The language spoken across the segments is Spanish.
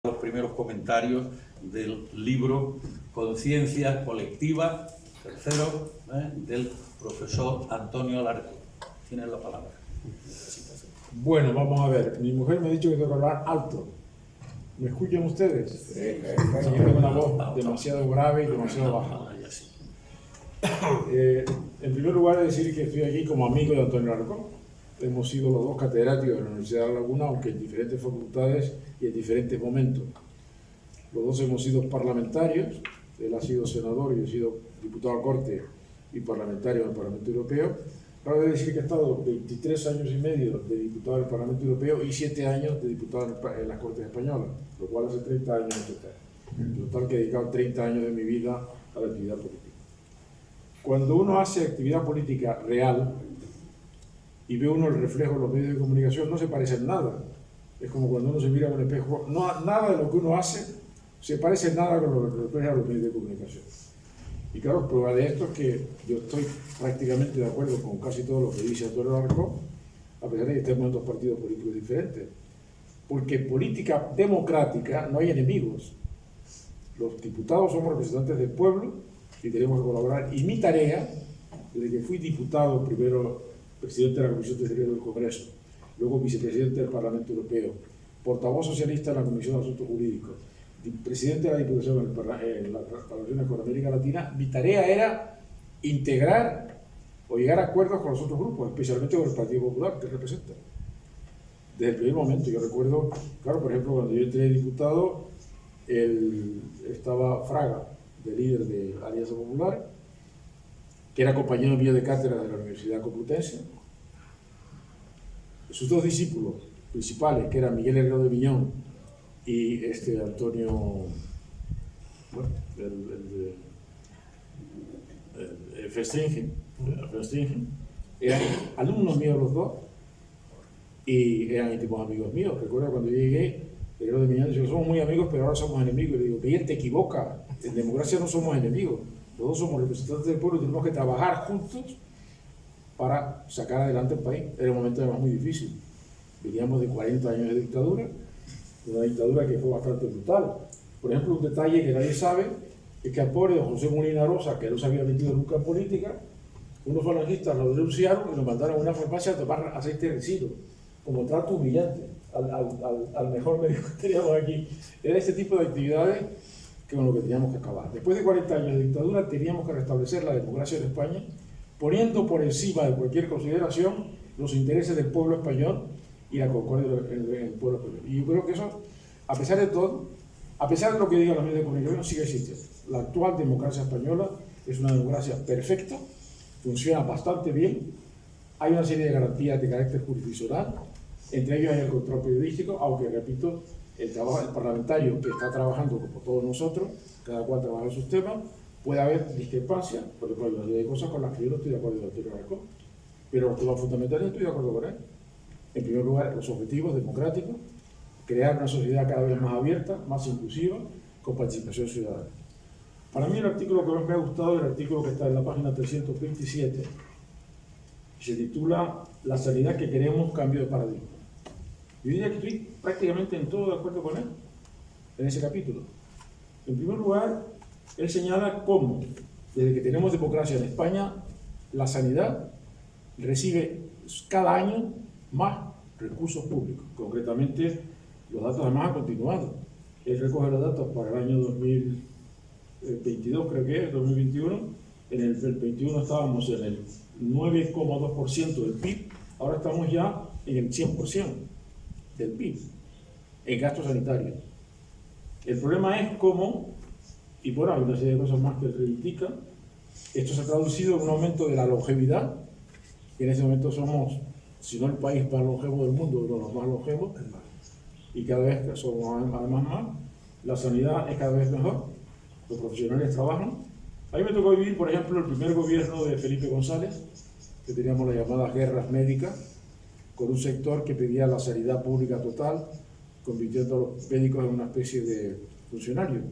los primeros comentarios del libro Conciencia Colectiva, tercero, del profesor Antonio Alarcón. Tienes la palabra. Bueno, vamos a ver. Mi mujer me ha dicho que tengo que hablar alto. ¿Me escuchan ustedes? Sí, yo tengo una voz demasiado grave y demasiado baja. En primer lugar, decir que estoy aquí como amigo de Antonio Alarcón. Hemos sido los dos catedráticos de la Universidad de La Laguna, aunque en diferentes facultades y en diferentes momentos. Los dos hemos sido parlamentarios. Él ha sido senador y yo he sido diputado a Corte y parlamentario del Parlamento Europeo. Acabo de decir que he estado 23 años y medio de diputado del Parlamento Europeo y 7 años de diputado en las Cortes Españolas, lo cual hace 30 años en total. En total que he dedicado 30 años de mi vida a la actividad política. Cuando uno hace actividad política real y ve uno el reflejo en los medios de comunicación, no se parece en nada. Es como cuando uno se mira en un espejo, nada de lo que uno hace se parece en nada con lo que refleja los medios de comunicación. Y claro, prueba de esto es que yo estoy prácticamente de acuerdo con casi todo lo que dice Antonio Alarcón, a pesar de que estemos en dos partidos políticos diferentes. Porque en política democrática no hay enemigos. Los diputados somos representantes del pueblo y tenemos que colaborar. Y mi tarea, desde que fui diputado, primero presidente de la Comisión de Exteriores del Congreso, luego vicepresidente del Parlamento Europeo, portavoz socialista en la Comisión de Asuntos Jurídicos, presidente de la Diputación en las relaciones con América Latina, mi tarea era integrar o llegar a acuerdos con los otros grupos, especialmente con el Partido Popular que representa. Desde el primer momento, yo recuerdo, claro, por ejemplo, cuando yo entré de diputado, estaba Fraga, de líder de Alianza Popular, que era compañero mío de cátedra de la Universidad Complutense. Sus dos discípulos principales, que eran Miguel Herrero de Miñón y Antonio, bueno, Festringen, eran alumnos míos los dos y eran íntimos amigos míos. Recuerdo cuando yo llegué, Herrero de Miñón dijo: somos muy amigos, pero ahora somos enemigos. Y le digo: Miguel, te equivocas, en democracia no somos enemigos, los dos somos representantes del pueblo y tenemos que trabajar juntos para sacar adelante el país. Era un momento además muy difícil. Veníamos de 40 años de dictadura, una dictadura que fue bastante brutal. Por ejemplo, un detalle que nadie sabe es que al pobre de José Molina Rosa, que no se había metido nunca en política, unos falangistas lo denunciaron y lo mandaron a una farmacia a tomar aceite de residuo, como trato humillante al mejor médico que teníamos aquí. Era este tipo de actividades con lo que teníamos que acabar. Después de 40 años de dictadura, teníamos que restablecer la democracia en España, poniendo por encima de cualquier consideración los intereses del pueblo español y la concordia del pueblo español. Y yo creo que eso, a pesar de todo, a pesar de lo que digan los medios de comunicación, sigue existiendo. La actual democracia española es una democracia perfecta, funciona bastante bien, hay una serie de garantías de carácter jurisdiccional, entre ellos hay el control periodístico, aunque, repito, el parlamentario que está trabajando como todos nosotros, cada cual trabaja en sus temas, puede haber discrepancias, por ejemplo, hay una serie de cosas con las que yo no estoy de acuerdo con Antonio Alarcón, pero los temas fundamentales estoy de acuerdo con él. En primer lugar, los objetivos democráticos, crear una sociedad cada vez más abierta, más inclusiva, con participación ciudadana. Para mí el artículo que más me ha gustado es el artículo que está en la página 327, que se titula La sanidad que queremos, cambio de paradigma. Yo diría que estoy prácticamente en todo de acuerdo con él, en ese capítulo. En primer lugar, él señala cómo, desde que tenemos democracia en España, la sanidad recibe cada año más recursos públicos. Concretamente, los datos además han continuado. Él recoge los datos para el año 2022, creo que es, 2021. En el 21 estábamos en el 9,2% del PIB, ahora estamos ya en el 100% del PIB, en gastos sanitarios. El problema es cómo, y bueno, hay una serie de cosas más que él reivindica, esto se ha traducido en un aumento de la longevidad, que en ese momento somos, si no el país más longevo del mundo, uno de los más longevos, y cada vez somos además más, la sanidad es cada vez mejor, los profesionales trabajan. A mí me tocó vivir, por ejemplo, el primer gobierno de Felipe González, que teníamos las llamadas guerras médicas, con un sector que pedía la sanidad pública total, convirtiendo a los médicos en una especie de funcionarios.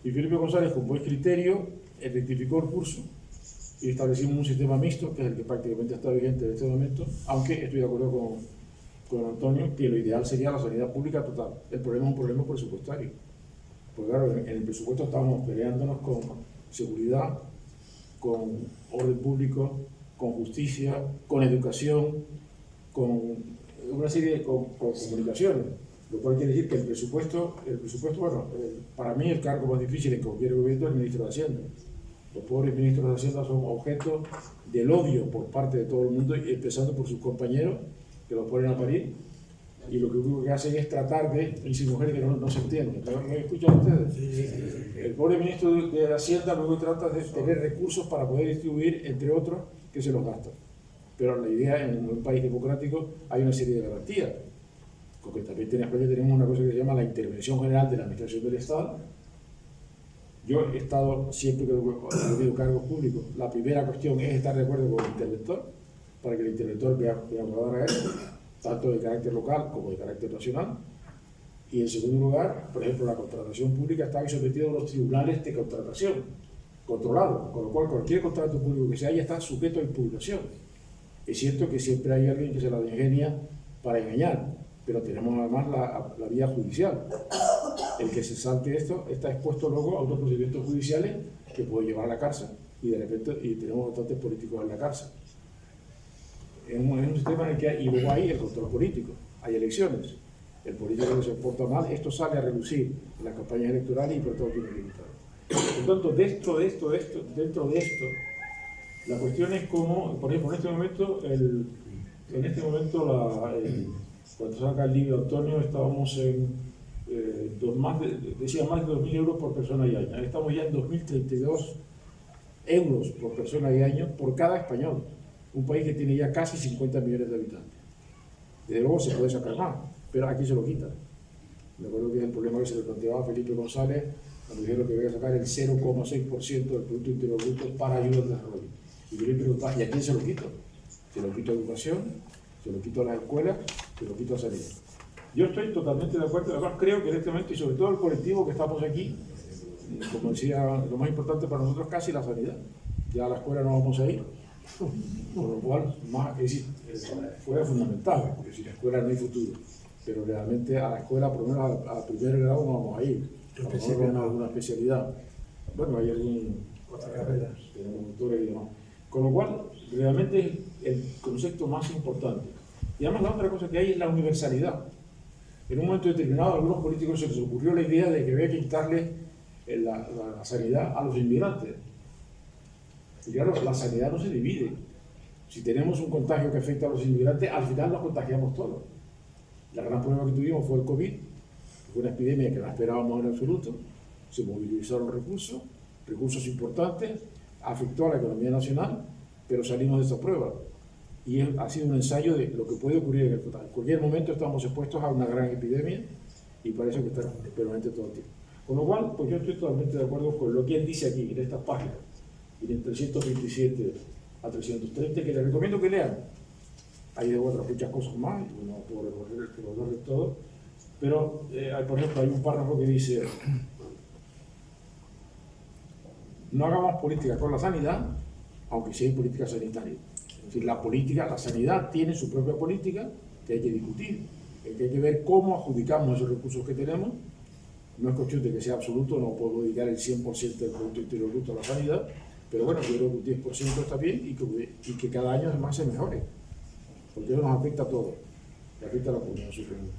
Y Felipe González, con buen criterio, rectificó el curso y establecimos un sistema mixto, que es el que prácticamente está vigente en este momento, aunque estoy de acuerdo con Antonio que lo ideal sería la sanidad pública total. El problema es un problema presupuestario. Porque claro, en el presupuesto estamos peleándonos con seguridad, con orden público, con justicia, con educación, con una serie de con comunicaciones. Lo cual quiere decir que el presupuesto bueno, para mí el cargo más difícil en cualquier gobierno es el ministro de Hacienda. Los pobres ministros de Hacienda son objeto del odio por parte de todo el mundo, empezando por sus compañeros, que los ponen a parir, y lo único que hacen es tratar de, y mujeres que no se entienden. ¿Me escuchan ustedes? Sí. El pobre ministro de Hacienda luego trata de tener recursos para poder distribuir, entre otros, que se los gastan. Pero la idea, en un país democrático hay una serie de garantías. Porque también en España tenemos una cosa que se llama la intervención general de la administración del Estado. Yo he estado, siempre que he tenido cargos públicos, la primera cuestión es estar de acuerdo con el interventor, para que el interventor vea acomodar a él, tanto de carácter local como de carácter nacional. Y en segundo lugar, por ejemplo, la contratación pública está sometida a los tribunales de contratación, controlados, con lo cual cualquier contrato público que se haya está sujeto a impugnación. Es cierto que siempre hay alguien que se la ingenia para engañar, pero tenemos además la vía judicial. El que se salte esto está expuesto luego a unos procedimientos judiciales que pueden llevar a la cárcel, y de repente tenemos bastantes políticos en la cárcel. Es un sistema en el que y luego hay el control político, hay elecciones. El político que se porta mal, esto sale a relucir en las campañas electorales y por todo tiene que evitar. Por tanto, dentro de esto, la cuestión es cómo, por ejemplo, cuando saca el libro Antonio, estábamos en más de 2.000 euros por persona y año. Estamos ya en 2.032 euros por persona y año por cada español. Un país que tiene ya casi 50 millones de habitantes. Desde luego se puede sacar más, pero aquí se lo quitan. Me acuerdo que es el problema que se le planteaba a Felipe González cuando dijeron que iba a sacar el 0,6% del Producto Interior Bruto para ayuda al desarrollo. Y yo le preguntaba, ¿y a quién se lo quito? Se lo quito a educación, se lo quito a las escuelas, se lo quito a sanidad. Yo estoy totalmente de acuerdo, además creo que en este momento, y sobre todo el colectivo que estamos aquí, como decía, lo más importante para nosotros casi la sanidad. Ya a la escuela no vamos a ir, por lo cual, fuera fundamental, porque sin escuela no hay futuro. Pero realmente a la escuela, por lo menos a primer grado, no vamos a ir. A lo mejor vamos a alguna especialidad. Bueno, hay otra carrera, tenemos doctores y demás. Con lo cual, realmente es el concepto más importante. Y además la otra cosa que hay es la universalidad. En un momento determinado a algunos políticos se les ocurrió la idea de que había que quitarle la sanidad a los inmigrantes. Y claro, la sanidad no se divide. Si tenemos un contagio que afecta a los inmigrantes, al final nos contagiamos todos. La gran problema que tuvimos fue el COVID, que fue una epidemia que no esperábamos en absoluto. Se movilizaron recursos importantes, afectó a la economía nacional, pero salimos de esa prueba. Y ha sido un ensayo de lo que puede ocurrir en el futuro. En cualquier momento estamos expuestos a una gran epidemia y para eso que está permanente todo el tiempo. Con lo cual, pues yo estoy totalmente de acuerdo con lo que él dice aquí, en estas páginas, y en 327 a 330, que les recomiendo que lean. Hay de otras muchas cosas más, y no puedo recorrer todo, pero por ejemplo hay un párrafo que dice: no hagamos política con la sanidad, aunque sí hay política sanitaria. Es decir, la sanidad tiene su propia política que hay que discutir, que hay que ver cómo adjudicamos esos recursos que tenemos. No es cuestión de que sea absoluto, no puedo dedicar el 100% del Producto Interior Bruto a la sanidad, pero bueno, yo creo que un 10% está bien y que cada año además se mejore, porque eso nos afecta a todos, le afecta a la comunidad superior.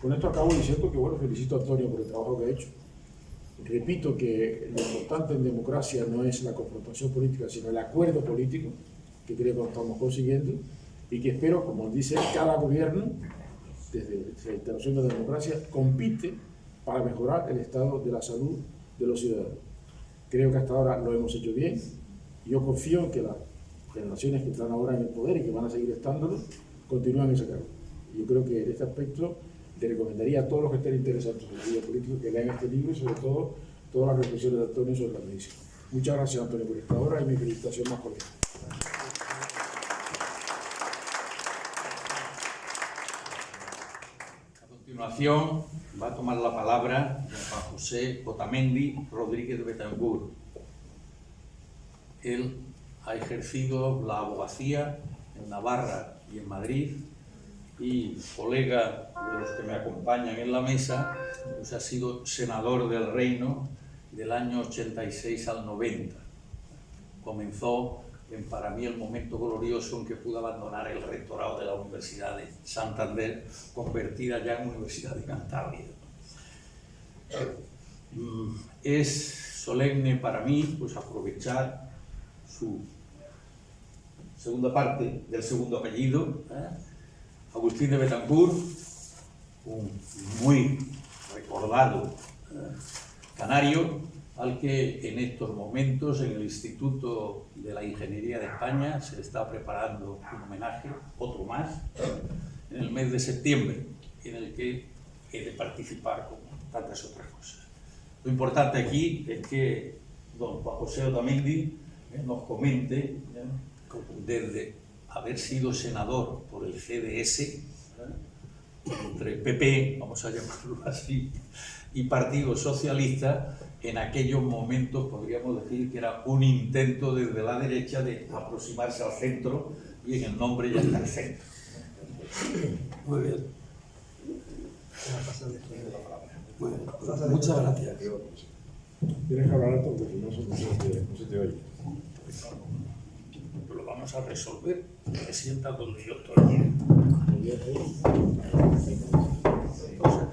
Con esto acabo diciendo que, bueno, felicito a Antonio por el trabajo que ha hecho. Repito que lo importante en democracia no es la confrontación política, sino el acuerdo político, que creo que lo estamos consiguiendo, y que espero, como dice, cada gobierno, desde la instalación de la democracia, compite para mejorar el estado de la salud de los ciudadanos. Creo que hasta ahora lo hemos hecho bien. Yo confío en que las generaciones que están ahora en el poder y que van a seguir estándolo, continúen ese cargo. Yo creo que en este aspecto le recomendaría a todos los que estén interesados en el vida político que lean este libro y sobre todo todas las reflexiones de Antonio sobre la medicina. Muchas gracias, Antonio, por esta hora y mi felicitación más cordial. A continuación va a tomar la palabra Juan José Otamendi Rodríguez de Betancourt. Él ha ejercido la abogacía en Navarra y en Madrid, y colega de los que me acompañan en la mesa, pues ha sido senador del Reino del año 86 al 90. Comenzó para mí el momento glorioso en que pude abandonar el rectorado de la Universidad de Santander, convertida ya en Universidad de Cantabria. Es solemne para mí pues aprovechar su segunda parte del segundo apellido, Agustín de Betancourt, un muy recordado canario, al que en estos momentos en el Instituto de la Ingeniería de España se le está preparando un homenaje, otro más, en el mes de septiembre, en el que he de participar con tantas otras cosas. Lo importante aquí es que don Juan José Otamendi nos comente, desde haber sido senador por el CDS, entre PP, vamos a llamarlo así, y Partido Socialista, en aquellos momentos podríamos decir que era un intento desde la derecha de aproximarse al centro, y en el nombre ya está el centro. Muy bien. Muy bien. Muchas gracias. Tienes que hablar alto porque si no se te oye. Lo vamos a resolver. Te sientas donde yo estoy.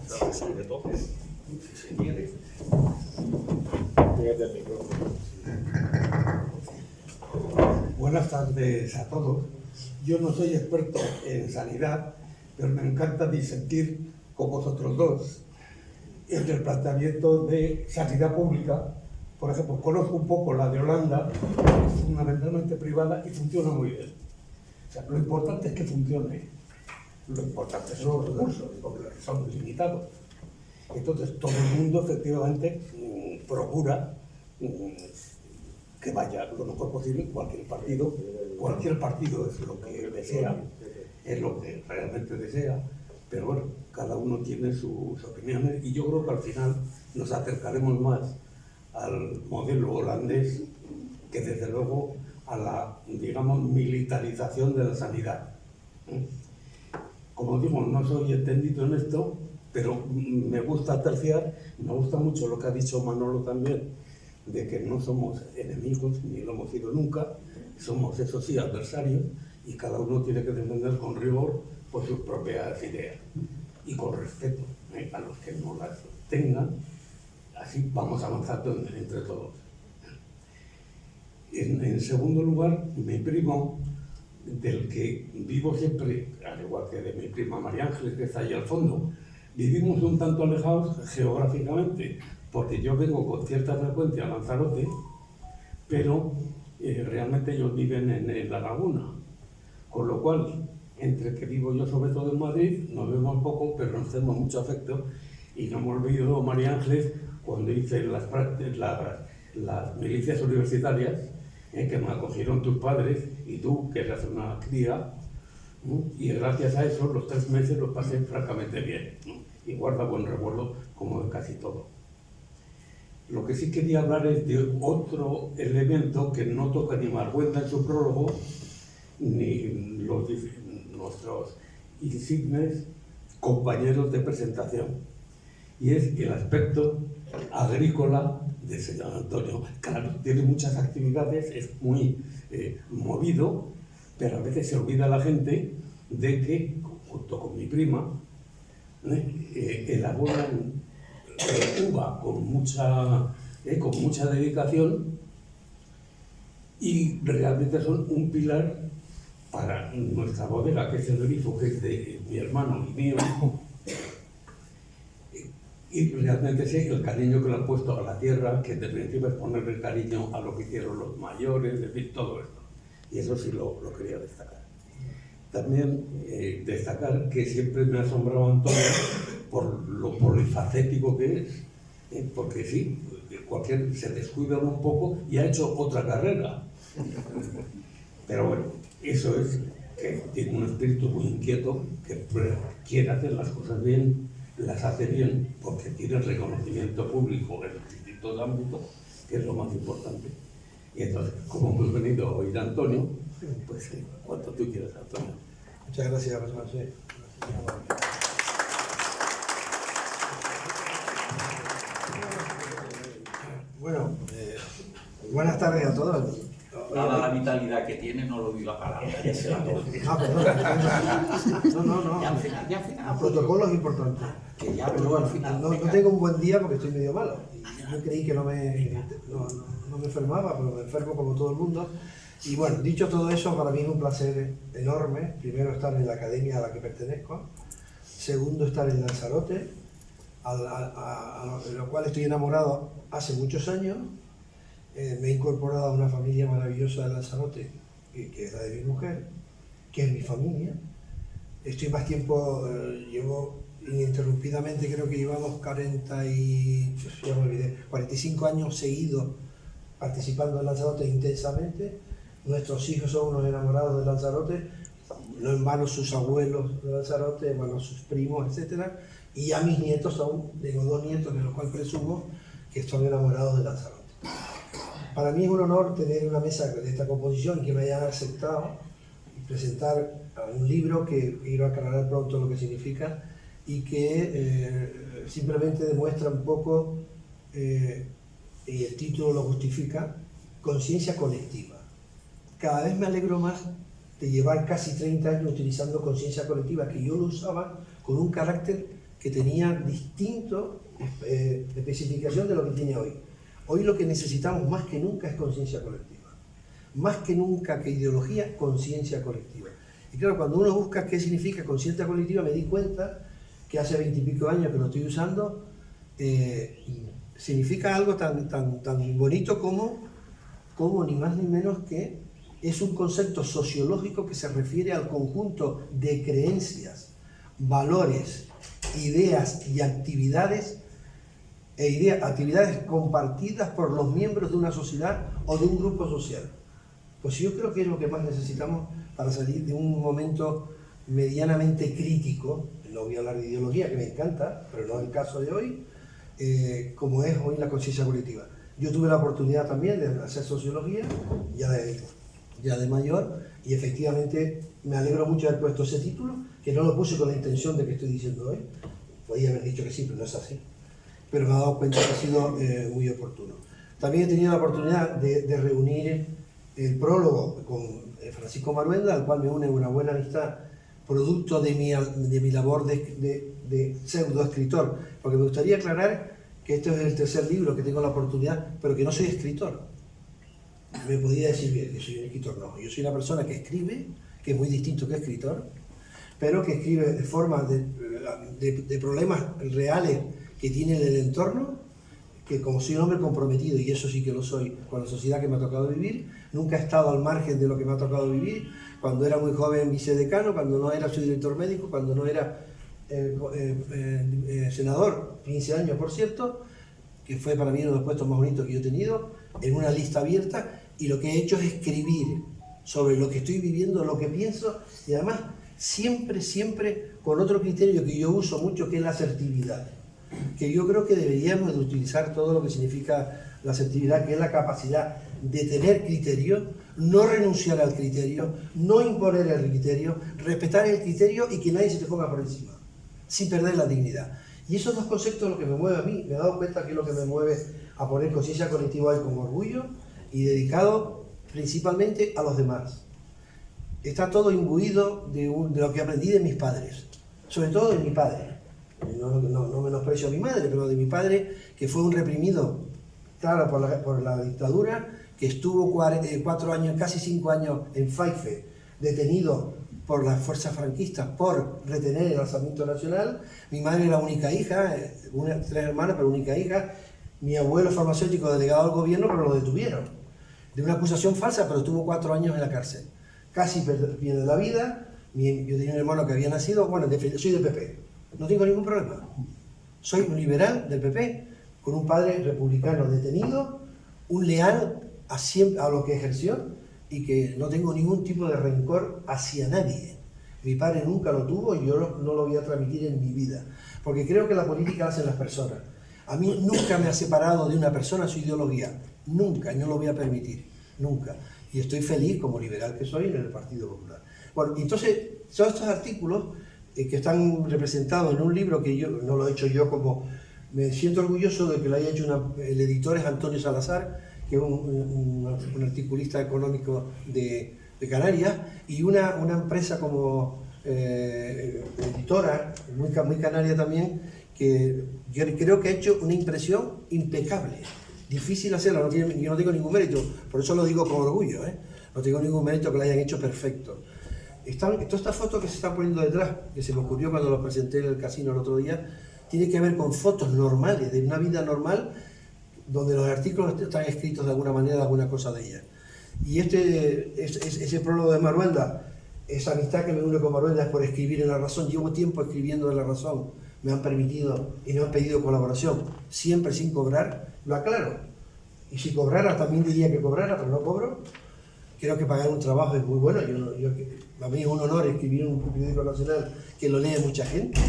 Se resuelve todo. Si se quiere. Pégate al micrófono. Buenas tardes a todos. Yo no soy experto en sanidad, pero me encanta disentir con vosotros dos en el planteamiento de sanidad pública. Por ejemplo, conozco un poco la de Holanda, es fundamentalmente privada y funciona muy bien. O sea, lo importante es que funcione. Lo importante son los recursos, porque son limitados. Entonces, todo el mundo efectivamente procura que vaya lo mejor posible cualquier partido es lo que desea, es lo que realmente desea, pero bueno, cada uno tiene sus opiniones y yo creo que al final nos acercaremos más al modelo holandés que desde luego a la, digamos, militarización de la sanidad. Como digo, no soy entendido en esto, pero me gusta terciar, me gusta mucho lo que ha dicho Manolo también, de que no somos enemigos, ni lo hemos sido nunca, somos, eso sí, adversarios, y cada uno tiene que defender con rigor por sus propias ideas, y con respeto a los que no las tengan, así vamos avanzando entre todos. En segundo lugar, mi primo, del que vivo siempre, al igual que de mi prima María Ángeles, que está ahí al fondo, vivimos un tanto alejados geográficamente, porque yo vengo con cierta frecuencia a Lanzarote, pero realmente ellos viven en La Laguna, con lo cual, entre que vivo yo sobre todo en Madrid, nos vemos poco, pero nos tenemos mucho afecto, y no me olvido, María Ángeles, cuando hice las milicias universitarias, que me acogieron tus padres, y tú, que eras una cría, y gracias a eso los 3 meses los pasé francamente bien, y guarda buen recuerdo como de casi todo. Lo que sí quería hablar es de otro elemento que no toca ni Margüelda en su prólogo, ni nuestros insignes compañeros de presentación, y es el aspecto agrícola del señor Antonio. Claro, tiene muchas actividades, es muy movido, pero a veces se olvida la gente de que, junto con mi prima, elaboran uva con mucha dedicación, y realmente son un pilar para nuestra bodega, que es el grifo, que es de mi hermano y mío, y realmente sé el cariño que le han puesto a la tierra, que en definitiva es ponerle cariño a lo que hicieron los mayores, es decir, todo esto. Y eso sí lo quería destacar. También destacar que siempre me ha asombrado Antonio por lo polifacético que es, porque sí, cualquier se descuida un poco y ha hecho otra carrera. Pero bueno, eso es que tiene un espíritu muy inquieto, que quiere hacer las cosas bien, las hace bien porque tiene el reconocimiento público en distintos ámbitos, que es lo más importante. Y entonces, como hemos venido a oír a Antonio, pues cuanto tú quieras, Antonio. Muchas gracias, José. Bueno, buenas tardes a todos. Dada la vitalidad que tiene, no lo digo la palabra, ya se la doy. Ah, perdón. No. Ya al final. El protocolo es importante. Que ya, Pero pero bueno, al final. no tengo un buen día porque estoy medio malo. Y yo creí que no me enfermaba, pero me enfermo como todo el mundo. Y bueno, dicho todo eso, para mí es un placer enorme. Primero, estar en la academia a la que pertenezco. Segundo, estar en Lanzarote, de lo cual estoy enamorado hace muchos años. Me he incorporado a una familia maravillosa de Lanzarote, que es la de mi mujer, que es mi familia. Estoy más tiempo, llevo ininterrumpidamente, creo que llevamos 45 años seguidos participando en Lanzarote intensamente. Nuestros hijos son unos enamorados de Lanzarote, no en vano sus abuelos de Lanzarote, en vano sus primos, etc. Y ya mis nietos tengo 2 nietos, de los cuales presumo que están enamorados de Lanzarote. Para mí es un honor tener una mesa de esta composición y que me hayan aceptado y presentar un libro que quiero aclarar pronto lo que significa y que simplemente demuestra un poco, y el título lo justifica, conciencia colectiva. Cada vez me alegro más de llevar casi 30 años utilizando conciencia colectiva, que yo lo usaba con un carácter que tenía distinto especificación de lo que tiene hoy. Hoy lo que necesitamos más que nunca es conciencia colectiva. Más que nunca que ideología, conciencia colectiva. Y claro, cuando uno busca qué significa conciencia colectiva, me di cuenta que hace 20 y pico años que lo estoy usando, significa algo tan bonito como ni más ni menos que es un concepto sociológico que se refiere al conjunto de creencias, valores, ideas y actividades compartidas por los miembros de una sociedad o de un grupo social. Pues yo creo que es lo que más necesitamos para salir de un momento medianamente crítico. No voy a hablar de ideología, que me encanta, pero no es el caso de hoy, como es hoy la conciencia colectiva. Yo tuve la oportunidad también de hacer sociología, ya de mayor, y efectivamente me alegro mucho de haber puesto ese título, que no lo puse con la intención de que estoy diciendo hoy. Podía haber dicho que sí, pero no es así. Pero me he dado cuenta que ha sido muy oportuno. También he tenido la oportunidad de reunir el prólogo con Francisco Maruenda, al cual me une una buena amistad, producto de mi labor de pseudoescritor, porque me gustaría aclarar que este es el tercer libro que tengo la oportunidad, pero que no soy escritor. Me podría decir bien que soy un escritor, no. Yo soy una persona que escribe, que es muy distinto que escritor, pero que escribe de forma de problemas reales que tiene el entorno, que como soy un hombre comprometido, y eso sí que lo soy, con la sociedad que me ha tocado vivir, nunca he estado al margen de lo que me ha tocado vivir. Cuando era muy joven vicedecano, cuando no era subdirector médico, cuando no era senador, 15 años por cierto, que fue para mí uno de los puestos más bonitos que yo he tenido, en una lista abierta, y lo que he hecho es escribir sobre lo que estoy viviendo, lo que pienso, y además siempre con otro criterio que yo uso mucho, que es la asertividad, que yo creo que deberíamos de utilizar todo lo que significa la asertividad, que es la capacidad de tener criterio, no renunciar al criterio, no imponer el criterio, respetar el criterio y que nadie se te ponga por encima, sin perder la dignidad. Y esos dos conceptos son lo que me mueve a mí. Me he dado cuenta que es lo que me mueve a poner conciencia colectiva hoy con orgullo y dedicado principalmente a los demás. Está todo imbuido de lo que aprendí de mis padres, sobre todo de mi padre. No menosprecio a mi madre, pero de mi padre, que fue un reprimido, claro, por la dictadura, que estuvo 4 años, casi 5 años en Faife, detenido por las fuerzas franquistas por retener el alzamiento nacional. Mi madre era única hija, 3 hermanas, pero única hija. Mi abuelo farmacéutico, delegado al gobierno, pero lo detuvieron. De una acusación falsa, pero estuvo 4 años en la cárcel. Casi pierde la vida. Yo tenía un hermano que había nacido, bueno, soy del PP. No tengo ningún problema. Soy un liberal del PP, con un padre republicano detenido, un leal a lo que ejerció, y que no tengo ningún tipo de rencor hacia nadie. Mi padre nunca lo tuvo y yo no lo voy a transmitir en mi vida, porque creo que la política la hacen las personas. A mí nunca me ha separado de una persona su ideología, nunca, y no lo voy a permitir, nunca. Y estoy feliz, como liberal que soy, en el Partido Popular. Bueno, entonces, todos estos artículos que están representados en un libro que yo no lo he hecho yo, como me siento orgulloso de que lo haya hecho el editor es Antonio Salazar, que es un articulista económico de Canarias, y una empresa como editora, muy canaria también, que yo creo que ha hecho una impresión impecable. Difícil hacerla, yo no tengo ningún mérito, por eso lo digo con orgullo, no tengo ningún mérito que lo hayan hecho perfecto. Todas estas fotos que se están poniendo detrás, que se me ocurrió cuando los presenté en el casino el otro día, tiene que ver con fotos normales, de una vida normal, donde los artículos están escritos de alguna manera, de alguna cosa de ella. Y ese prólogo de Maruenda, esa amistad que me une con Maruenda es por escribir en La Razón. Llevo tiempo escribiendo en La Razón, me han permitido y me han pedido colaboración, siempre sin cobrar, lo aclaro. Y si cobrara, también diría que cobrara, pero no cobro. Creo que pagar un trabajo es muy bueno. A mí es un honor escribir en un periódico nacional que lo lee mucha gente.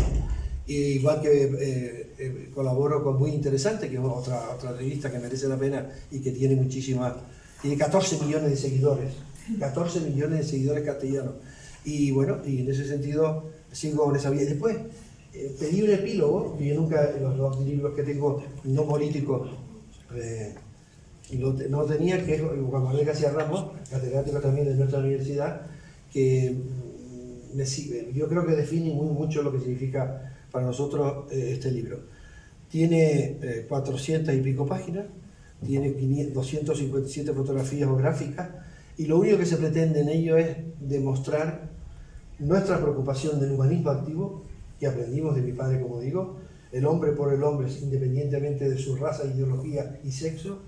Igual que colaboro con Muy Interesante, que es otra revista que merece la pena y que tiene tiene 14 millones de seguidores, 14 millones de seguidores castellanos. Y bueno, y en ese sentido sigo con esa vía. Y después pedí un epílogo, que yo nunca, en los dos libros que tengo no políticos, no tenía, que es Juan Manuel García Ramos, catedrático también de nuestra universidad, que yo creo que define mucho lo que significa para nosotros este libro. Tiene 400 y pico páginas, tiene 257 fotografías o gráficas, y lo único que se pretende en ello es demostrar nuestra preocupación del humanismo activo, que aprendimos de mi padre, como digo, el hombre por el hombre, independientemente de su raza, ideología y sexo,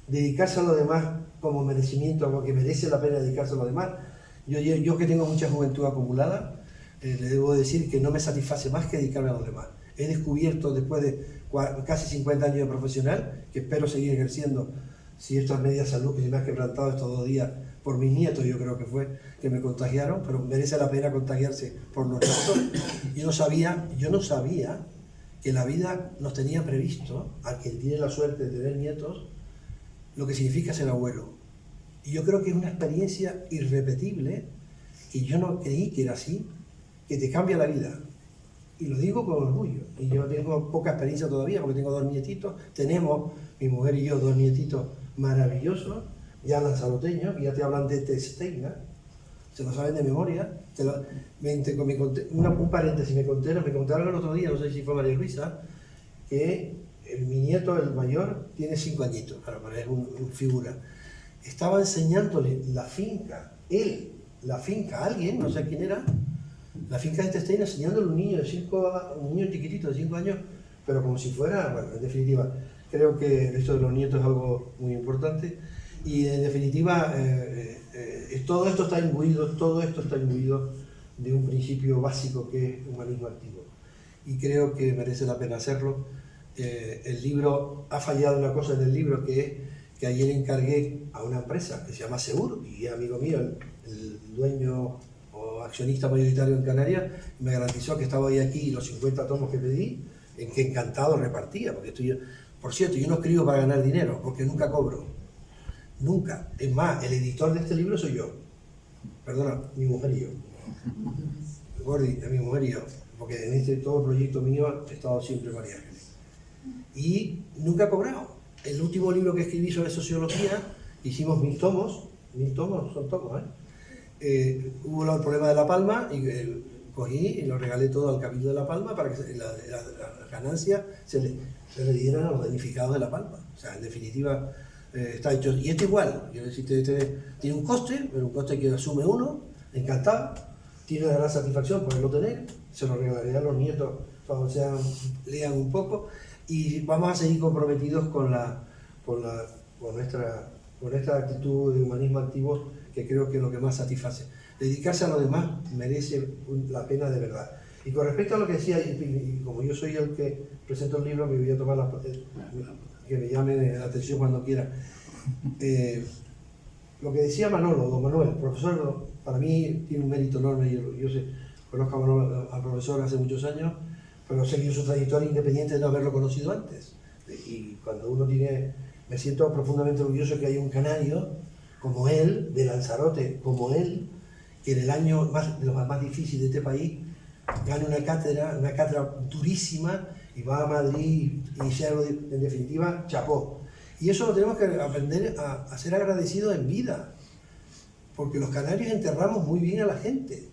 dedicarse a lo demás como merecimiento, como que merece la pena dedicarse a lo demás. Yo que tengo mucha juventud acumulada, le debo decir que no me satisface más que dedicarme a los demás. He descubierto, después de casi 50 años de profesional, que espero seguir ejerciendo, si estas medias salud que se me ha quebrantado estos 2 días por mis nietos, yo creo que fue, que me contagiaron, pero merece la pena contagiarse por nosotros. Yo no sabía que la vida nos tenía previsto, a quien tiene la suerte de tener nietos, lo que significa ser abuelo. Y yo creo que es una experiencia irrepetible, que yo no creí que era así, que te cambia la vida. Y lo digo con orgullo. Y yo tengo poca experiencia todavía, porque tengo 2 nietitos. Tenemos, mi mujer y yo, 2 nietitos maravillosos, ya lanzaroteños, que ya te hablan de Testeina, se lo saben de memoria. Un paréntesis, me contaron el otro día, no sé si fue María Luisa, que mi nieto, el mayor, tiene 5 añitos, claro, pero es un figura. Estaba enseñándole la finca a alguien, no sé quién era, la finca de Testeina, enseñándole a un niño chiquitito de 5 años, pero como si fuera, bueno, en definitiva, creo que esto de los nietos es algo muy importante. Y en definitiva, todo esto está imbuido de un principio básico que es humanismo activo. Y creo que merece la pena hacerlo. El libro, ha fallado una cosa en el libro, que es que ayer encargué a una empresa que se llama Segur, y es amigo mío, el dueño o accionista mayoritario en Canarias, me garantizó que estaba ahí aquí los 50 tomos que pedí, en que encantado repartía, porque por cierto, yo no escribo para ganar dinero, porque nunca cobro. Nunca. Es más, el editor de este libro soy yo. Perdona, mi mujer y yo. Gordi, mi mujer y yo. Porque en todo proyecto mío he estado siempre María Ángeles. Y nunca he cobrado. El último libro que escribí sobre sociología, hicimos 1000 tomos. 1000 tomos, son tomos, hubo el problema de La Palma y cogí y lo regalé todo al Cabildo de La Palma para que la ganancia se le dieran a los damnificados de La Palma. O sea, en definitiva, está hecho. Y este igual, quiero decir, tiene un coste, pero un coste que asume uno, encantado, tiene una gran satisfacción poderlo tener, se lo regalaré a los nietos cuando lean un poco, y vamos a seguir comprometidos con esta actitud de humanismo activo, que creo que es lo que más satisface. Dedicarse a lo demás merece la pena de verdad. Y con respecto a lo que decía, y como yo soy el que presento el libro, me voy a tomar que me llamen la atención cuando quiera. Lo que decía don Manuel, profesor, para mí tiene un mérito enorme. Yo conozco al profesor hace muchos años, pero he seguido su trayectoria independiente de no haberlo conocido antes. Y cuando me siento profundamente orgulloso que hay un canario como él, de Lanzarote como él, que en el año de los más difícil de este país, gane una cátedra durísima y va a Madrid y sea algo en definitiva, chapó. Y eso lo tenemos que aprender a ser agradecidos en vida, porque los canarios enterramos muy bien a la gente.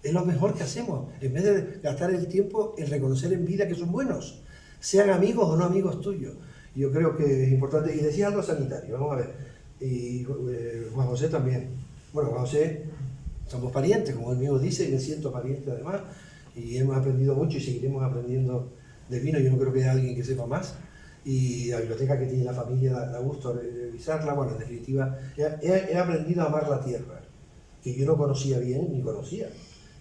Es lo mejor que hacemos, en vez de gastar el tiempo en reconocer en vida que son buenos, sean amigos o no amigos tuyos. Yo creo que es importante. Y decía algo sanitario, vamos a ver. Y Juan José también. Bueno, Juan José, somos parientes, como él mismo dice, y me siento pariente además. Y hemos aprendido mucho y seguiremos aprendiendo de vino. Yo no creo que haya alguien que sepa más. Y la biblioteca que tiene la familia da gusto revisarla. Bueno, en definitiva, he aprendido a amar la tierra, que yo no conocía bien ni conocía.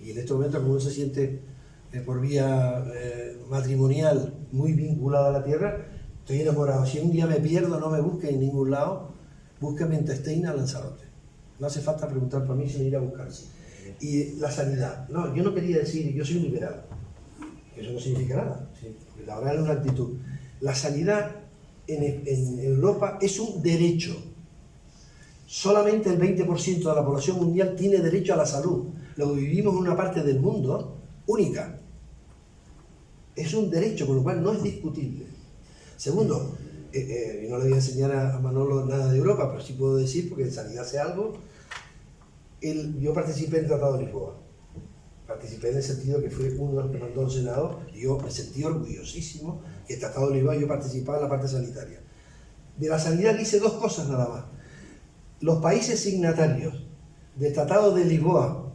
Y en este momento, como uno se siente por vía matrimonial muy vinculado a la tierra, estoy enamorado. Si un día me pierdo, no me busque en ningún lado, búsqueme en Testeina, Lanzarote. No hace falta preguntar por mí, sino ir a buscarse. Y la sanidad. No, yo no quería decir, yo soy un liberal. Eso no significa nada. ¿Sí? Porque la verdad es una actitud. La sanidad en Europa es un derecho. Solamente el 20% de la población mundial tiene derecho a la salud. Lo que vivimos en una parte del mundo única. Es un derecho, con lo cual no es discutible. Segundo, no le voy a enseñar a Manolo nada de Europa, pero sí puedo decir, porque en sanidad sé algo, yo participé en el Tratado de Lisboa. Participé en el sentido que fue uno de los que mandó el Senado, y yo me sentí orgullosísimo que el Tratado de Lisboa yo participaba en la parte sanitaria. De la sanidad hice dos cosas nada más. Los países signatarios del Tratado de Lisboa,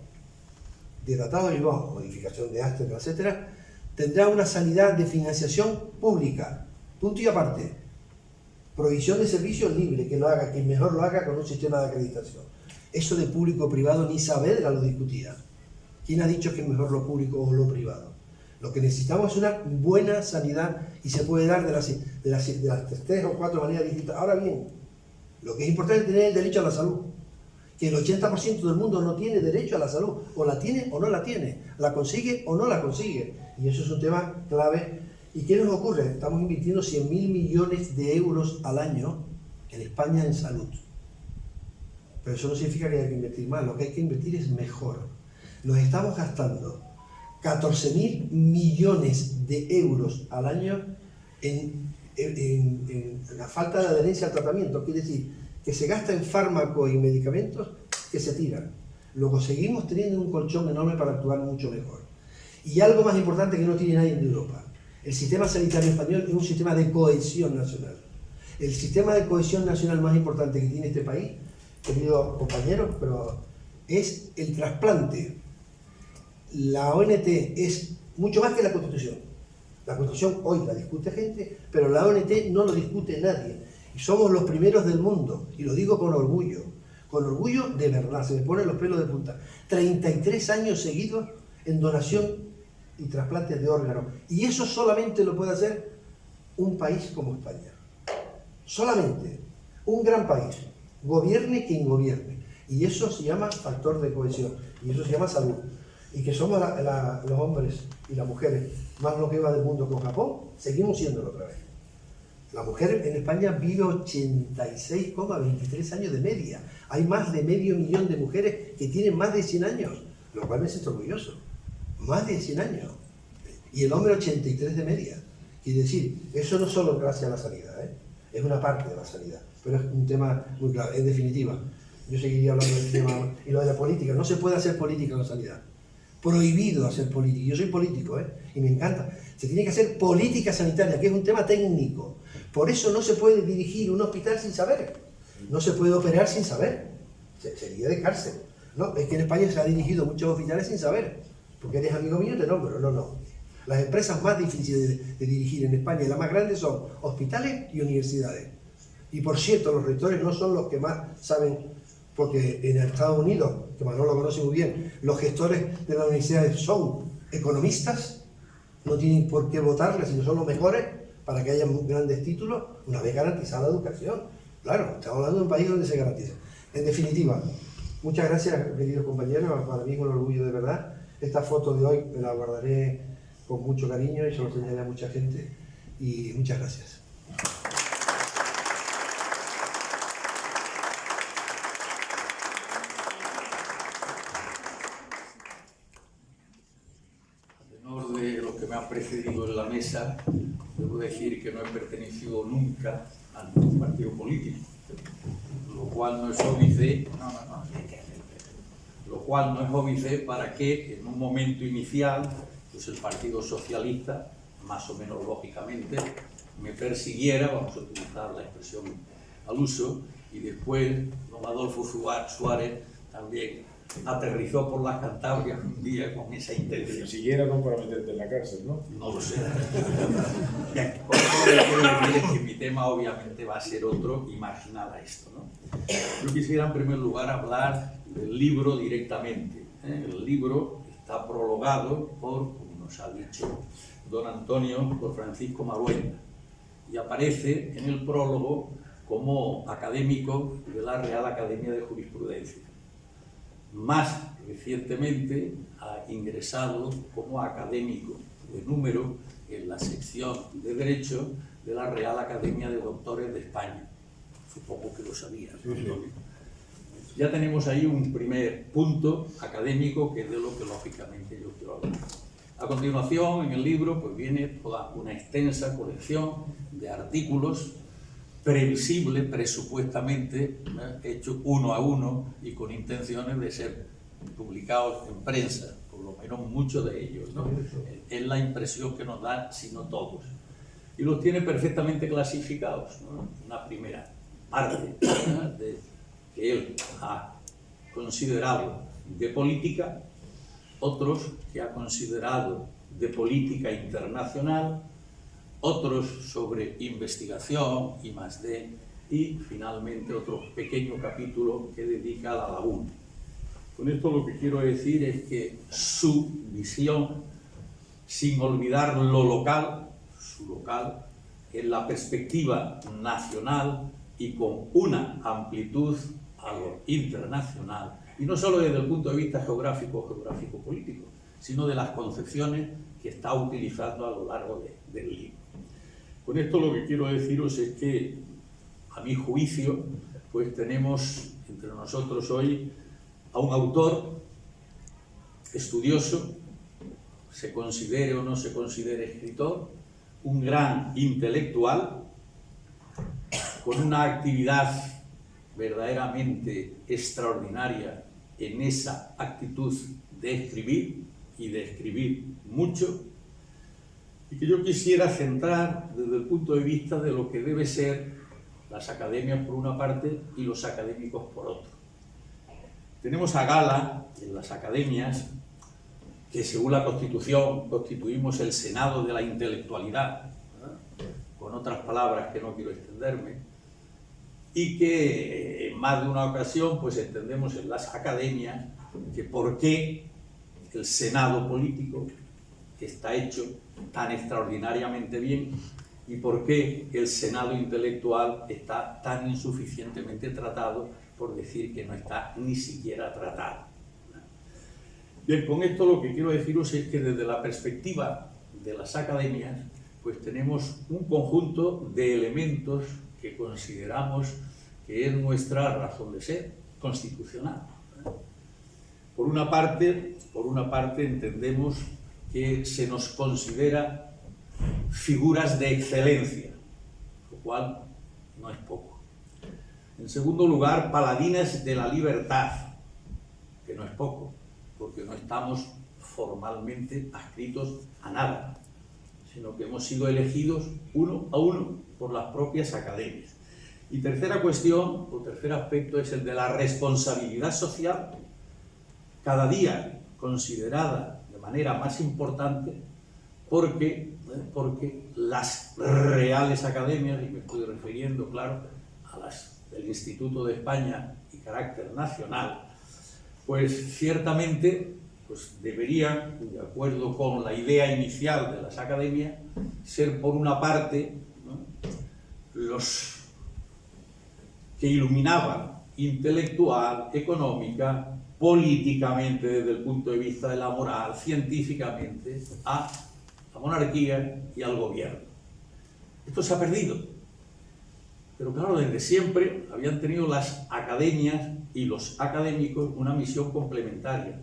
modificación de Ámsterdam, etcétera, tendrá una sanidad de financiación pública, punto y aparte. Provisión de servicios libre, que lo haga, quien mejor lo haga con un sistema de acreditación. Eso de público-privado ni Saavedra lo discutía. ¿Quién ha dicho que es mejor lo público o lo privado? Lo que necesitamos es una buena sanidad y se puede dar de las 3 o 4 maneras distintas. Ahora bien, lo que es importante es tener el derecho a la salud. Que el 80% del mundo no tiene derecho a la salud. O la tiene o no la tiene. La consigue o no la consigue. Y eso es un tema clave. ¿Y qué nos ocurre? Estamos invirtiendo 100.000 millones de euros al año en España en salud. Pero eso no significa que haya que invertir más. Lo que hay que invertir es mejor. Nos estamos gastando 14.000 millones de euros al año en la falta de adherencia al tratamiento. Quiere decir que se gasta en fármacos y medicamentos que se tiran. Luego seguimos teniendo un colchón enorme para actuar mucho mejor. Y algo más importante que no tiene nadie en Europa. El sistema sanitario español es un sistema de cohesión nacional. El sistema de cohesión nacional más importante que tiene este país, queridos compañeros, pero es el trasplante. La ONT es mucho más que la Constitución. La Constitución hoy la discute gente, pero la ONT no lo discute nadie. Y somos los primeros del mundo, y lo digo con orgullo de verdad, se me ponen los pelos de punta. 33 años seguidos en donación y trasplantes de órganos. Y eso solamente lo puede hacer un país como España. Solamente. Un gran país. Gobierne quien gobierne. Y eso se llama factor de cohesión. Y eso se llama salud. Y que somos los hombres y las mujeres más longevas del mundo con Japón, seguimos siéndolo otra vez. La mujer en España vive 86,23 años de media. Hay más de 500.000 de mujeres que tienen más de 100 años, lo cual me siento orgulloso. Más de 100 años. Y el hombre 83 de media. Quiere decir, eso no solo gracias a la sanidad, es una parte de la sanidad, pero es un tema muy claro. En definitiva, yo seguiría hablando del tema y lo de la política. No se puede hacer política en la sanidad. Prohibido hacer política. Yo soy político, y me encanta. Se tiene que hacer política sanitaria, que es un tema técnico. Por eso no se puede dirigir un hospital sin saber. No se puede operar sin saber. Sería de cárcel. No, es que en España se ha dirigido muchos hospitales sin saber. Porque eres amigo mío, te nombro. No. Las empresas más difíciles de dirigir en España y las más grandes son hospitales y universidades. Y por cierto, los rectores no son los que más saben. Porque en Estados Unidos, que Manolo lo conoce muy bien, los gestores de las universidades son economistas, no tienen por qué votarles, sino son los mejores para que haya grandes títulos, una vez garantizada la educación. Claro, estamos hablando de un país donde se garantiza. En definitiva, muchas gracias, queridos compañeros, para mí es un orgullo de verdad. Esta foto de hoy me la guardaré con mucho cariño y se lo enseñaré a mucha gente. Y muchas gracias. me han precedido en la mesa, debo decir que no he pertenecido nunca a ningún partido político, lo cual no es óbice, lo cual no es óbice para que en un momento inicial, pues el Partido Socialista, más o menos lógicamente, me persiguiera, vamos a utilizar la expresión al uso, y después don Adolfo Suárez también aterrizó por las Cantabrias un día con esa intención. Si siguiera no para meterte en la cárcel, ¿no? No lo sé. Bien, por lo que quiero decir es que mi tema obviamente va a ser otro, imaginad a esto, ¿no? Yo quisiera en primer lugar hablar del libro directamente. El libro está prologado por, como nos ha dicho don Antonio, por Francisco Maruenda, y aparece en el prólogo como académico de la Real Academia de Jurisprudencia. Más recientemente ha ingresado como académico de número en la sección de Derecho de la Real Academia de Doctores de España. Supongo que lo sabías, ¿no? Ya tenemos ahí un primer punto académico que es de lo que lógicamente yo quiero hablar. A continuación, en el libro, pues viene toda una extensa colección de artículos previsible, presupuestamente, hecho uno a uno y con intenciones de ser publicados en prensa, por lo menos muchos de ellos, ¿no? Es la impresión que nos dan, si no todos. Y los tiene perfectamente clasificados, ¿no? Una primera parte que él ha considerado de política, otros que ha considerado de política internacional, otros sobre investigación y más de, y finalmente otro pequeño capítulo que dedica a la laguna. Con esto lo que quiero decir es que su visión, sin olvidar lo local, su local, en la perspectiva nacional y con una amplitud a lo internacional, y no solo desde el punto de vista geográfico-político, sino de las concepciones que está utilizando a lo largo del libro. Con esto lo que quiero deciros es que, a mi juicio, pues tenemos entre nosotros hoy a un autor estudioso, se considere o no se considere escritor, un gran intelectual, con una actividad verdaderamente extraordinaria en esa actitud de escribir, y de escribir mucho, y que yo quisiera centrar desde el punto de vista de lo que debe ser las academias por una parte y los académicos por otro. Tenemos a gala en las academias que, según la Constitución, constituimos el Senado de la intelectualidad, ¿verdad? Con otras palabras que no quiero extenderme, y que en más de una ocasión pues entendemos en las academias que por qué el Senado político está hecho tan extraordinariamente bien y por qué el Senado intelectual está tan insuficientemente tratado, por decir que no está ni siquiera tratado. Bien, con esto lo que quiero deciros es que desde la perspectiva de las academias pues tenemos un conjunto de elementos que consideramos que es nuestra razón de ser constitucional. Por una parte entendemos que se nos considera figuras de excelencia, lo cual no es poco. En segundo lugar, paladines de la libertad, que no es poco, porque no estamos formalmente adscritos a nada, sino que hemos sido elegidos uno a uno por las propias academias. Y tercera cuestión, o tercer aspecto, es el de la responsabilidad social, cada día considerada de manera más importante, porque las reales academias, y me estoy refiriendo, claro, a las del Instituto de España y carácter nacional, pues ciertamente pues deberían, de acuerdo con la idea inicial de las academias, ser por una parte, ¿no?, los que iluminaban intelectual, económica, políticamente, desde el punto de vista de la moral, científicamente, a la monarquía y al gobierno. Esto se ha perdido. Pero claro, desde siempre habían tenido las academias y los académicos una misión complementaria.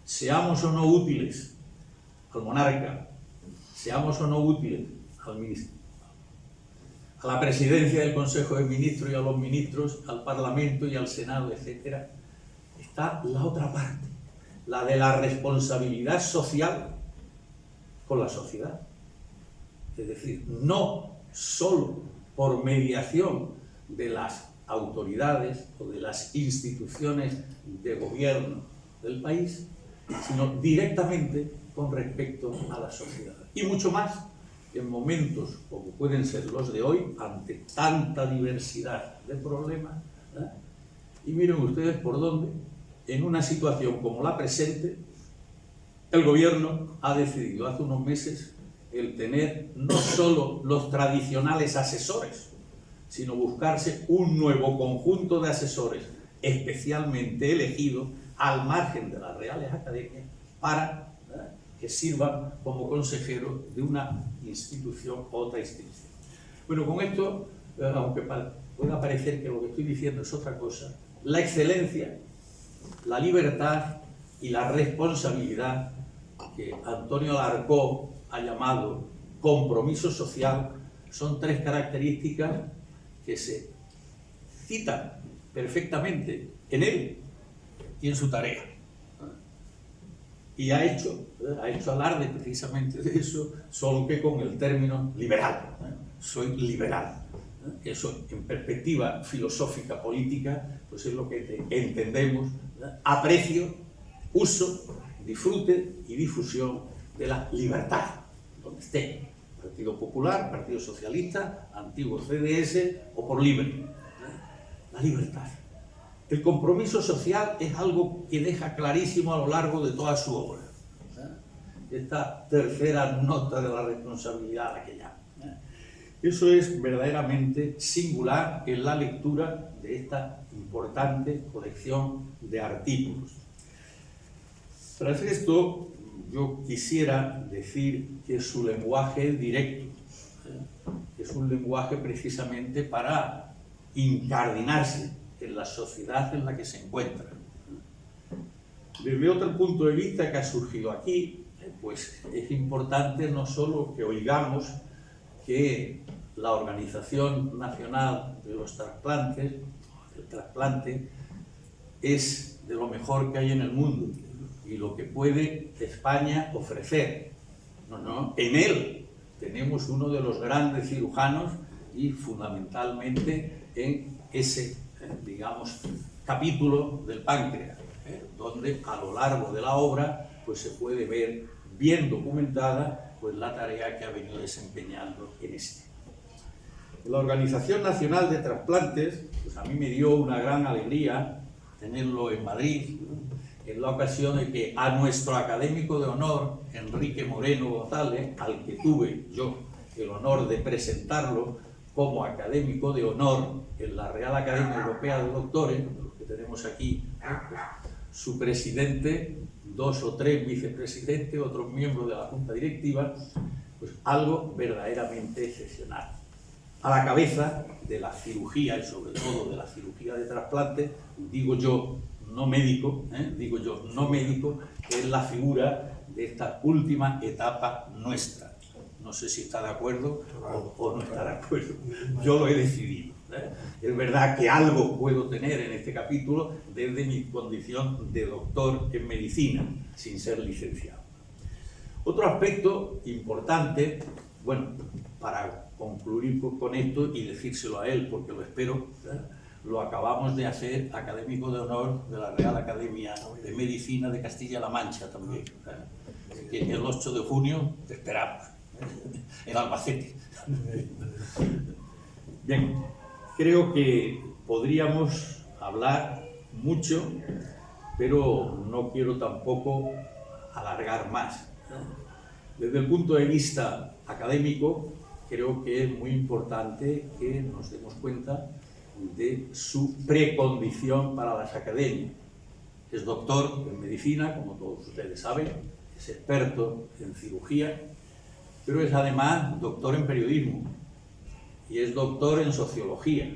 Seamos o no útiles al monarca seamos o no útiles al ministro, a la presidencia del Consejo de Ministros y a los ministros, al Parlamento y al Senado, etc., está la otra parte, la de la responsabilidad social con la sociedad. Es decir, no solo por mediación de las autoridades o de las instituciones de gobierno del país, sino directamente con respecto a la sociedad. Y mucho más en momentos como pueden ser los de hoy, ante tanta diversidad de problemas, ¿eh? Y miren ustedes por dónde, en una situación como la presente, el gobierno ha decidido hace unos meses el tener no solo los tradicionales asesores, sino buscarse un nuevo conjunto de asesores especialmente elegidos al margen de las reales academias para que sirvan como consejeros de una institución u otra institución. Bueno, con esto, aunque pueda parecer que lo que estoy diciendo es otra cosa, la excelencia, la libertad y la responsabilidad que Antonio Alarcó ha llamado compromiso social son tres características que se citan perfectamente en él y en su tarea. Y ha hecho alarde precisamente de eso, solo que con el término liberal. Soy liberal. Eso, en perspectiva filosófica política, pues es lo que entendemos: aprecio, uso, disfrute y difusión de la libertad, donde esté. Partido Popular, Partido Socialista, antiguo CDS o por libre. La libertad. El compromiso social es algo que deja clarísimo a lo largo de toda su obra. Esta tercera nota de la responsabilidad a la que llama. Eso es verdaderamente singular en la lectura de esta importante colección de artículos. Tras esto, yo quisiera decir que su lenguaje es directo, es un lenguaje precisamente para incardinarse en la sociedad en la que se encuentra. Desde otro punto de vista que ha surgido aquí, pues es importante no solo que oigamos que la Organización Nacional de los Trasplantes, el trasplante, es de lo mejor que hay en el mundo y lo que puede España ofrecer. En él tenemos uno de los grandes cirujanos y fundamentalmente en ese, digamos, capítulo del páncreas, donde a lo largo de la obra pues se puede ver bien documentada pues la tarea que ha venido desempeñando en este. La Organización Nacional de Trasplantes, pues a mí me dio una gran alegría tenerlo en Madrid, en la ocasión de que a nuestro académico de honor, Enrique Moreno González, al que tuve yo el honor de presentarlo como académico de honor en la Real Academia Europea de Doctores, los que tenemos aquí, pues, su presidente, 2 o 3 vicepresidentes, otros miembros de la Junta Directiva, pues algo verdaderamente excepcional. A la cabeza de la cirugía y sobre todo de la cirugía de trasplante, digo yo, no médico, que es la figura de esta última etapa nuestra. No sé si está de acuerdo o no está de acuerdo. Yo lo he decidido. Es verdad que algo puedo tener en este capítulo desde mi condición de doctor en medicina, sin ser licenciado. Otro aspecto importante, bueno, para concluir con esto y decírselo a él, porque lo espero, lo acabamos de hacer académico de honor de la Real Academia de Medicina de Castilla-La Mancha también. Que el 8 de junio te esperamos, en Albacete. Bien, creo que podríamos hablar mucho, pero no quiero tampoco alargar más. Desde el punto de vista académico, creo que es muy importante que nos demos cuenta de su precondición para las academias. Es doctor en medicina, como todos ustedes saben, es experto en cirugía, pero es además doctor en periodismo y es doctor en sociología.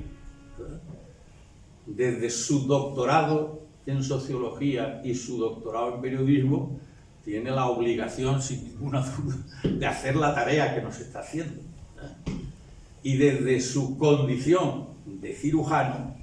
Desde su doctorado en sociología y su doctorado en periodismo, tiene la obligación, sin ninguna duda, de hacer la tarea que nos está haciendo. Y desde su condición de cirujano,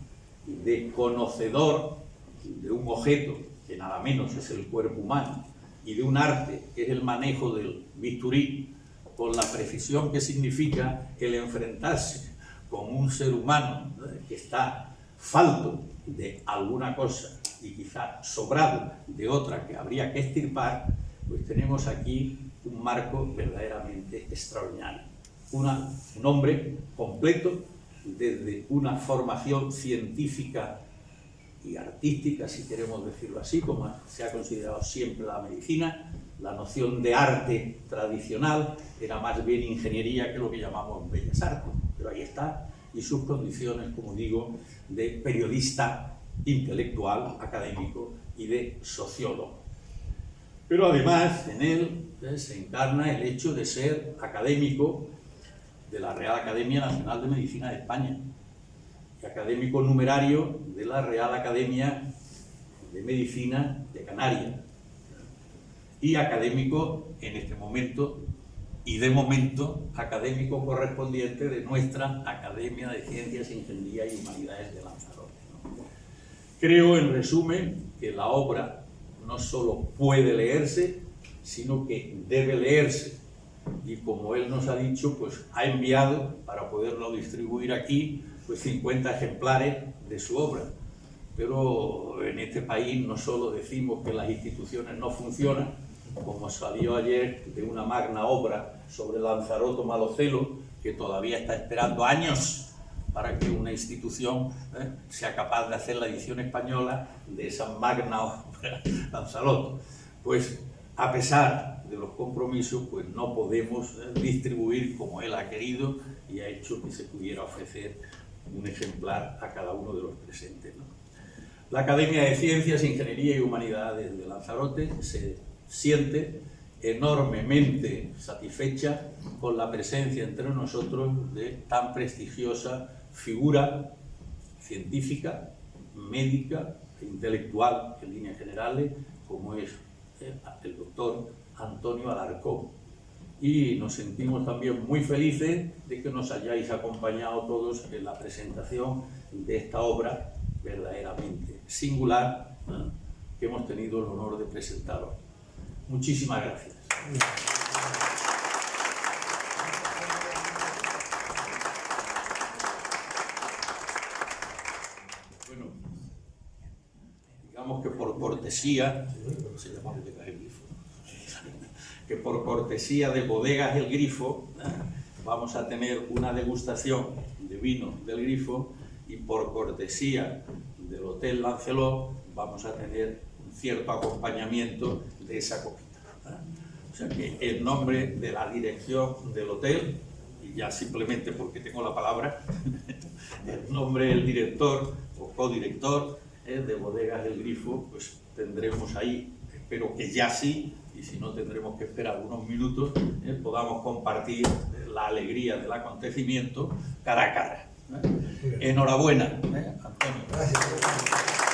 de conocedor de un objeto, que nada menos es el cuerpo humano, y de un arte, que es el manejo del bisturí, con la precisión que significa el enfrentarse con un ser humano que está falto de alguna cosa y quizá sobrado de otra que habría que extirpar, pues tenemos aquí un marco verdaderamente extraordinario. Un hombre completo desde una formación científica y artística, si queremos decirlo así, como se ha considerado siempre la medicina. La noción de arte tradicional era más bien ingeniería que lo que llamamos bellas artes, pero ahí está, y sus condiciones, como digo, de periodista intelectual, académico y de sociólogo. Pero además en él se encarna el hecho de ser académico de la Real Academia Nacional de Medicina de España y académico numerario de la Real Academia de Medicina de Canarias y académico en este momento y de momento académico correspondiente de nuestra Academia de Ciencias, Ingeniería y Humanidades de Lanzarote. Creo, en resumen, que la obra no solo puede leerse, sino que debe leerse. Y como él nos ha dicho, pues ha enviado, para poderlo distribuir aquí, pues 50 ejemplares de su obra. Pero en este país no solo decimos que las instituciones no funcionan, como salió ayer de una magna obra sobre Lanzarote Malocelo, que todavía está esperando años para que una institución sea capaz de hacer la edición española de esa magna obra Lanzarote. Pues a pesar de los compromisos, pues no podemos distribuir como él ha querido y ha hecho que se pudiera ofrecer un ejemplar a cada uno de los presentes, ¿no? La Academia de Ciencias, Ingeniería y Humanidades de Lanzarote se siente enormemente satisfecha con la presencia entre nosotros de tan prestigiosa figura científica, médica e intelectual en líneas generales, como es el doctor Antonio Alarcón. Y nos sentimos también muy felices de que nos hayáis acompañado todos en la presentación de esta obra verdaderamente singular, que hemos tenido el honor de presentar hoy. Muchísimas gracias. Bueno, digamos que por cortesía, que por cortesía de Bodegas El Grifo, vamos a tener una degustación de vino del Grifo, y por cortesía del Hotel Lancelot vamos a tener un cierto acompañamiento de esa copita. O sea que el nombre de la dirección del hotel, y ya simplemente porque tengo la palabra, el nombre del director o codirector de Bodegas El Grifo, pues tendremos ahí, espero que ya sí, y si no tendremos que esperar unos minutos, podamos compartir la alegría del acontecimiento cara a cara. Enhorabuena, Antonio. Gracias.